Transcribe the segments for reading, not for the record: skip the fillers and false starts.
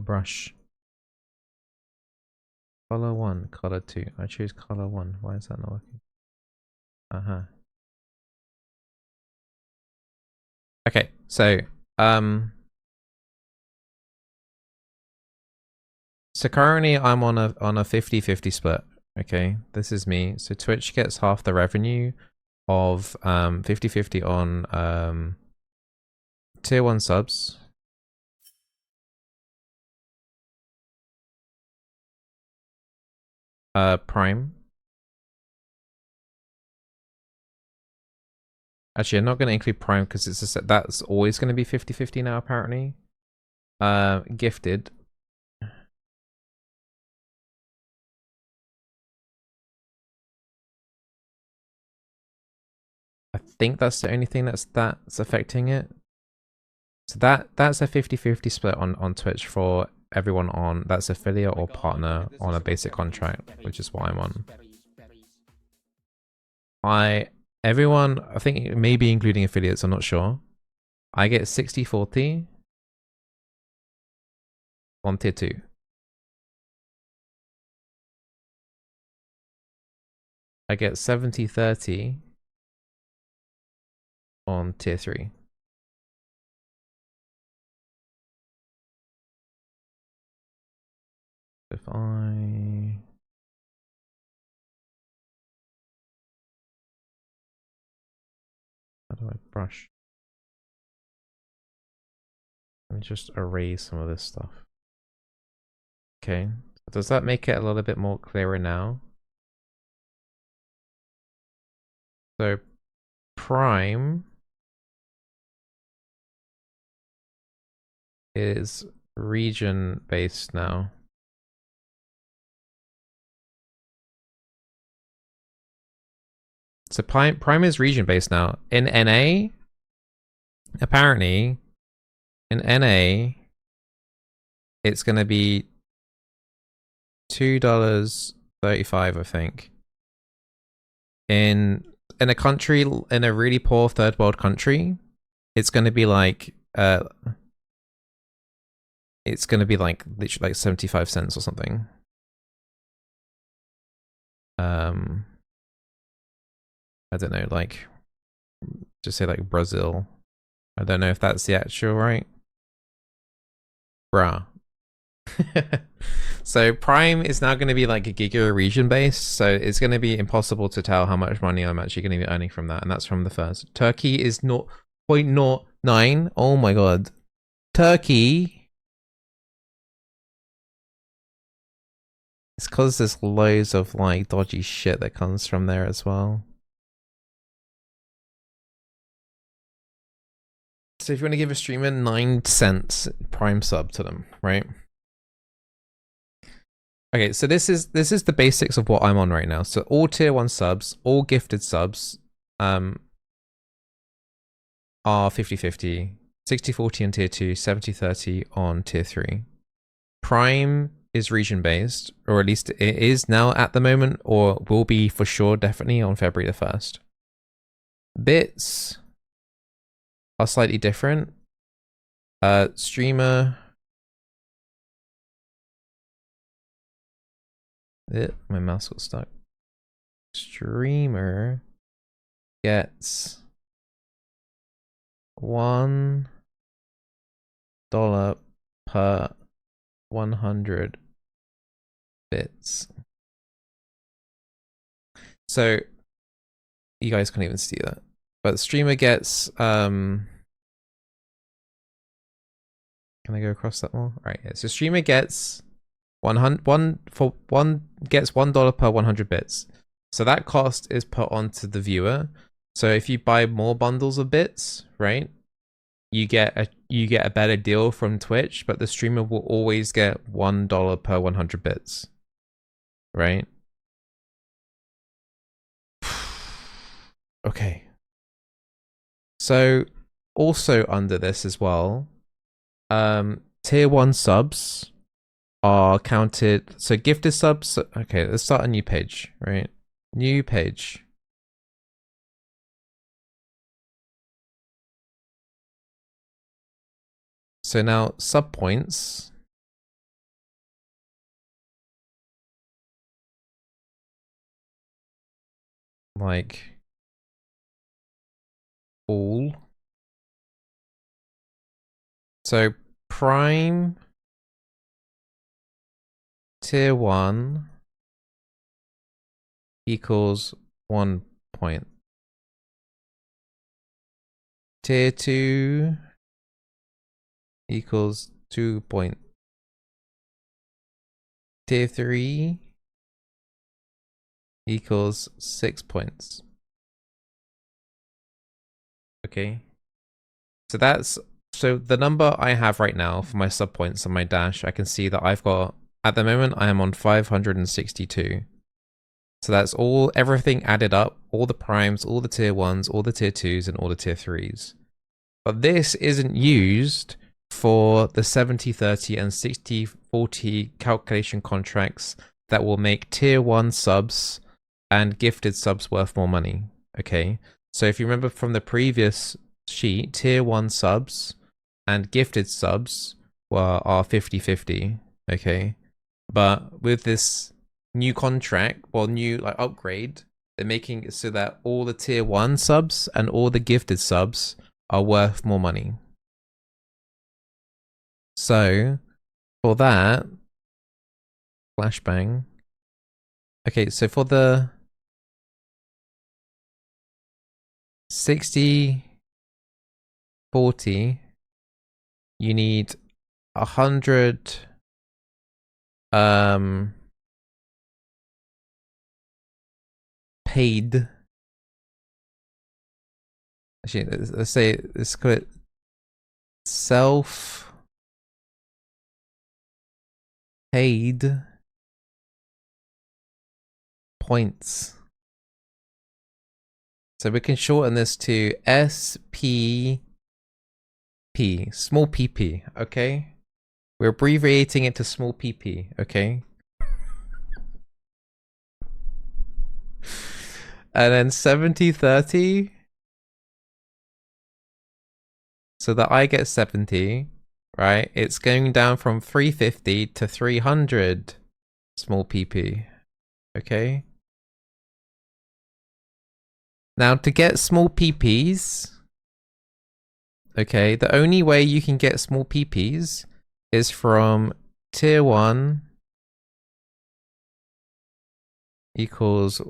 brush? Color 1, color 2. I choose color 1. Why is that not working? Okay, so so currently I'm on a 50-50 split. Okay, this is me. So Twitch gets half the revenue of 50-50 on tier 1 subs. Prime. Actually, I'm not going to include Prime because it's a set that's always going to be 50-50 now, apparently. Gifted. I think that's the only thing that's affecting it. So that's a 50-50 split on Twitch for everyone on that's affiliate or partner on a basic contract, which is what I'm on. Everyone, I think maybe including affiliates, I'm not sure. I get 60-40 on tier 2. I get 70-30 on tier 3. If I... How do I brush? Let me just erase some of this stuff. Okay, does that make it a little bit more clearer now? So Prime is region based now. So Prime is region based now. In NA, apparently, in NA, it's going to be $2.35, I think. In a country, in a really poor third world country, it's going to be like literally like 75 cents or something. I don't know, like just say like Brazil. I don't know if that's the actual right. Bruh. So Prime is now going to be like a giga region based, so it's going to be impossible to tell how much money I'm actually going to be earning from that, and that's from the first. Turkey is 0.09. Oh my god. Turkey. It's because there's loads of like dodgy shit that comes from there as well. So if you want to give a streamer 9 cents Prime sub to them, right? Okay, so this is the basics of what I'm on right now. So all tier 1 subs, all gifted subs, are 50-50, 60-40 on tier 2, 70-30 on tier 3. Prime is region based, or at least it is now at the moment, or will be for sure definitely on February the 1st. Bits are slightly different. Streamer. My mouse got stuck. Streamer gets $1 per 100 bits. So you guys can't even see that, but streamer gets can I go across that more? All right, yeah. So streamer gets gets $1 per 100 bits. So that cost is put onto the viewer. So if you buy more bundles of bits, right, you get a better deal from Twitch, but the streamer will always get $1 per 100 bits, right? Okay. So also under this as well, tier 1 subs are counted. So gifted subs. Okay, let's start a new page, right? New page. So now sub points like all. So prime tier 1 equals 1 point. Tier 2 equals 2 point. Tier 3 equals 6 points. Okay. So the number I have right now for my subpoints on my dash, I can see that I've got, at the moment, I am on 562. So that's everything added up, all the primes, all the tier 1s, all the tier 2s, and all the tier 3s. But this isn't used for the 70-30 and 60-40 calculation contracts that will make tier 1 subs and gifted subs worth more money. Okay, so if you remember from the previous sheet, tier 1 subs and gifted subs are 50-50. Okay, but with this new contract, well, new like upgrade, they're making it so that all the tier 1 subs and all the gifted subs are worth more money. So for that, flashbang. Okay, so for the 60-40, you need 100 paid. Actually, let's say let's call it self paid points. So we can shorten this to SPP, small pp, okay? We're abbreviating it to small pp, okay? And then 70-30, so that I get 70, right? It's going down from 350 to 300 small pp, okay? Now to get small PPs, okay, the only way you can get small PPs is from tier 1 equals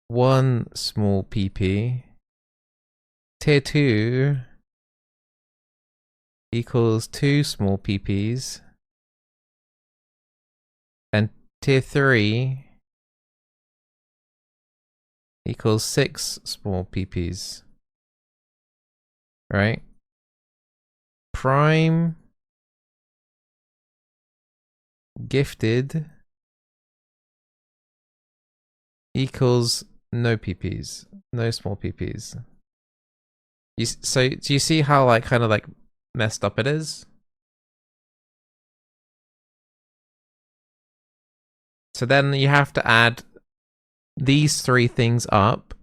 1 small PP, tier 2 equals 2 small PPs, and tier 3 equals 6 small PPs, right? Prime gifted equals no PPs, no small PPs. So do you see how like kind of like messed up it is? So then you have to add these 3 things up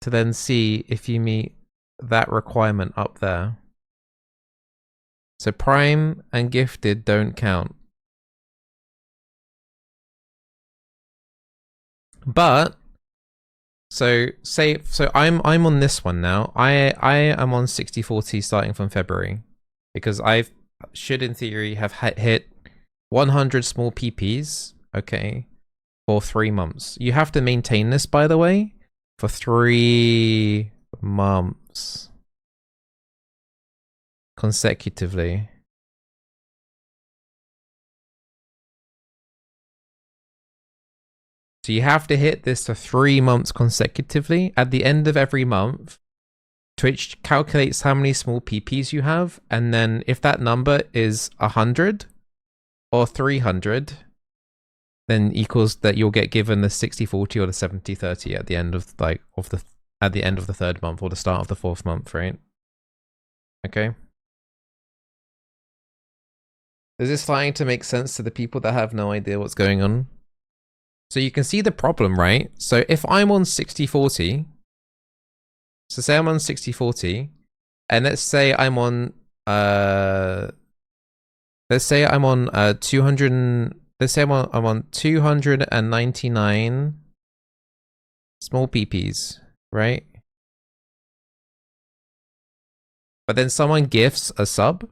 to then see if you meet that requirement up there. So prime and gifted don't count. But so I'm on this one now. I am on 60-40 starting from February because I should in theory have hit 100 small PPs, okay, for 3 months. You have to maintain this, by the way, for 3 months consecutively. So you have to hit this for 3 months consecutively. At the end of every month, Twitch calculates how many small PPs you have, and then if that number is 100 or 300, then equals that you'll get given the 60-40 or the 70-30 at the end of at the end of the 3rd month or the start of the 4th month, right? Okay. Is this starting to make sense to the people that have no idea what's going on? So you can see the problem, right? So if I'm on 60-40, so say I'm on 60-40, and let's say I'm on 200 let's say I'm on 299 small PPs, right? But then someone gifts a sub,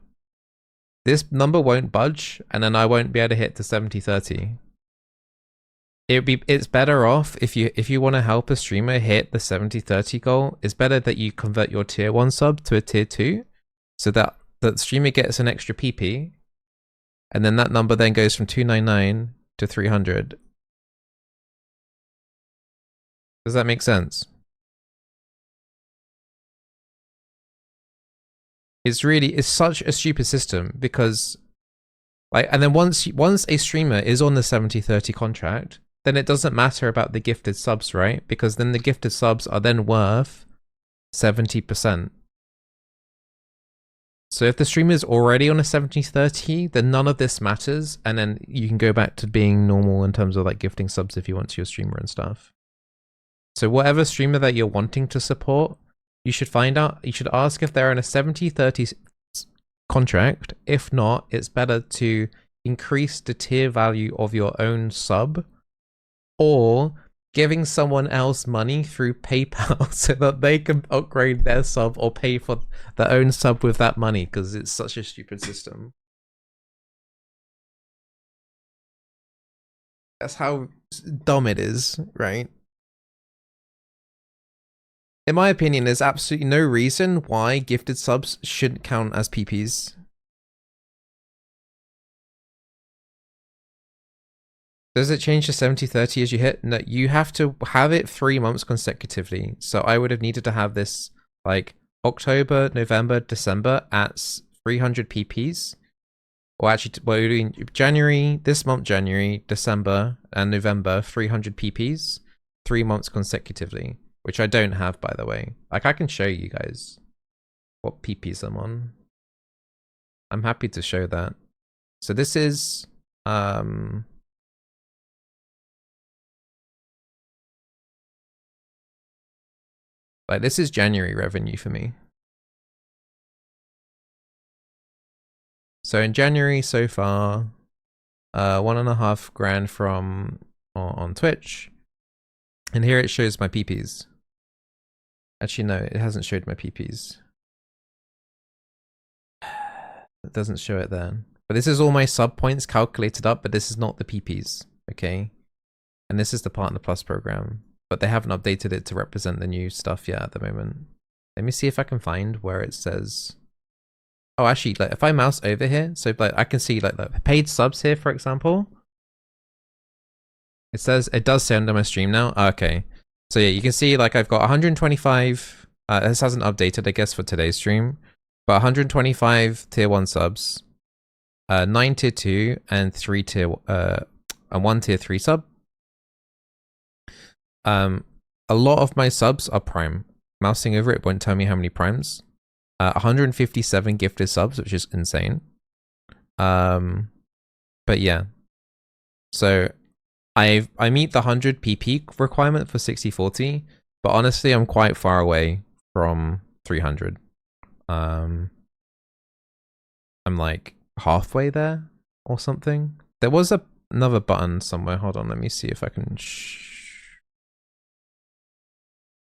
this number won't budge, and then I won't be able to hit the 70-30. It's better off if you want to help a streamer hit the 70-30 goal, it's better that you convert your tier 1 sub to a tier 2, so that the streamer gets an extra PP, and then that number then goes from 299 to 300. Does that make sense? It's such a stupid system, because like, and then once a streamer is on the 70-30 contract, then it doesn't matter about the gifted subs, right? Because then the gifted subs are then worth 70%. So if the streamer is already on a 70-30, then none of this matters, and then you can go back to being normal in terms of like gifting subs if you want to your streamer and stuff. So whatever streamer that you're wanting to support, you should ask if they're in a 70-30 contract. If not, it's better to increase the tier value of your own sub, or giving someone else money through PayPal so that they can upgrade their sub or pay for their own sub with that money, because it's such a stupid system. That's how dumb it is, right? In my opinion, there's absolutely no reason why gifted subs shouldn't count as PPs. Does it change to 70-30 as you hit? No, you have to have it 3 months consecutively. So I would have needed to have this like October, November, December at 300 PPs. Or actually, we're doing January, this month, January, December, and November, 300 PPs, 3 months consecutively. Which I don't have, by the way. Like, I can show you guys what PPs I'm on. I'm happy to show that. So this is like, this is January revenue for me. So in January so far, 1.5 grand from on Twitch. And here it shows my PPs. Actually, no, it hasn't showed my PPs. It doesn't show it there. But this is all my sub points calculated up, but this is not the PPs, okay? And this is the Partner Plus program, but they haven't updated it to represent the new stuff yet at the moment. Let me see if I can find where it says... Oh, actually, like if I mouse over here, so like I can see like the paid subs here, for example. It does say under my stream now. Okay. So yeah, you can see like I've got 125, this hasn't updated I guess for today's stream, but 125 tier 1 subs, 9 tier 2 and 3 tier, and 1 tier 3 sub. A lot of my subs are prime. Mousing over it won't tell me how many primes. 157 gifted subs, which is insane. But yeah. So I meet the 100 PP requirement for 60-40, but honestly, I'm quite far away from 300. I'm like halfway there or something. There was another button somewhere. Hold on, let me see if I can.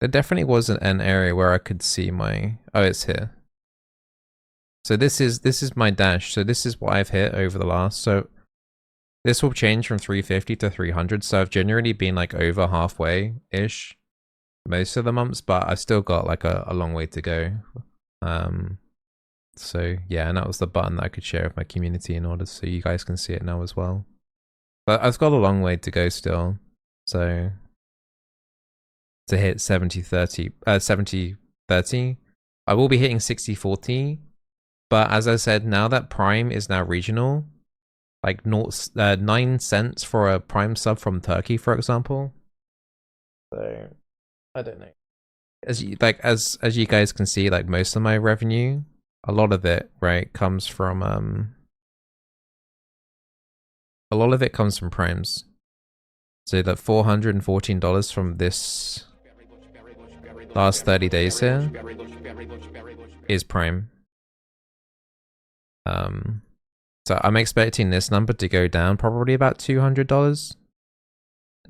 There definitely was an area where I could see my. Oh, it's here. So this is my dash. So this is what I've hit over the last. So this will change from 350 to 300, so I've generally been like over halfway-ish most of the months, but I've still got like a long way to go. So yeah, and that was the button that I could share with my community in order so you guys can see it now as well. But I've got a long way to go still, so to hit 70-30, 70-30, I will be hitting 60-40, but as I said, now that Prime is now regional, like 9 cents for a prime sub from Turkey, for example. So I don't know. As you guys can see, like most of my revenue, a lot of it, right, comes from primes. So that $414 from this last 30 days here is prime. So I'm expecting this number to go down probably about $200,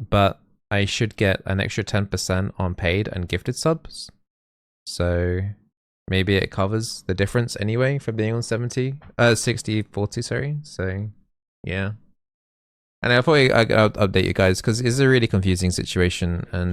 but I should get an extra 10% on paid and gifted subs. So maybe it covers the difference anyway for being on 60-40, sorry. So yeah. And I thought I'd update you guys because it's a really confusing situation, and